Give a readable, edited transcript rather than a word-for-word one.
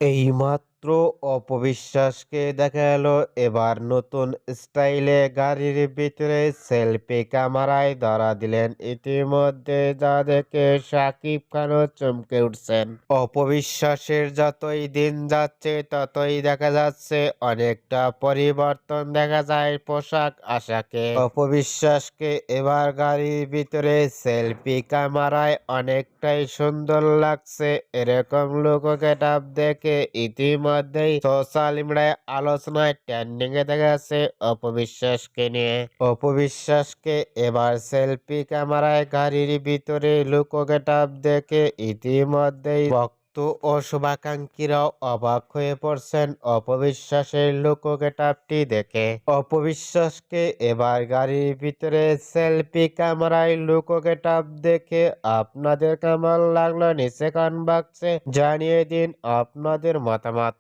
এইমাত্র অপবিশ্বাসকে দেখা গেল এবার নতুন স্টাইলে গাড়ির ভিতরে সেলফি ক্যামেরায় ধরা দিলেন। ইতিমধ্যে যা দেখে শাকিব খানও চমকে উঠছেন। অপবিশ্বাসের যতই দিন যাচ্ছে ততই দেখা যাচ্ছে অনেকটা পরিবর্তন দেখা যায় পোশাক আশাকে। অপবিশ্বাসকে এবার গাড়ির ভিতরে সেলফি ক্যামেরায় অনেকটাই সুন্দর লাগছে। এরকম লুক গেটআপ দেখে ইতিমধ্যেই সোশ্যাল মিডিয়ায় আলোচনায় ট্রেন্ডিং এ দেখা যাচ্ছে অপবিশ্বাসকে নিয়ে। অপবিশ্বাসকে এবার সেলফি ক্যামেরায় গাড়ির ভিতরে লুক গেটআপ দেখে ইতিমধ্যেই ভক্ত ও শুভাকাঙ্ক্ষীরাও অবাক হয়ে পড়ছেন অপবিশ্বাসের লুক গেটআপটি দেখে। অপবিশ্বাসকে এবার গাড়ির ভিতরে সেলফি ক্যামেরায় লুক গেটআপ দেখে আপনাদের কেমন লাগলো নিচে কমেন্ট বক্সে জানিয়ে দিন আপনাদের মতামত।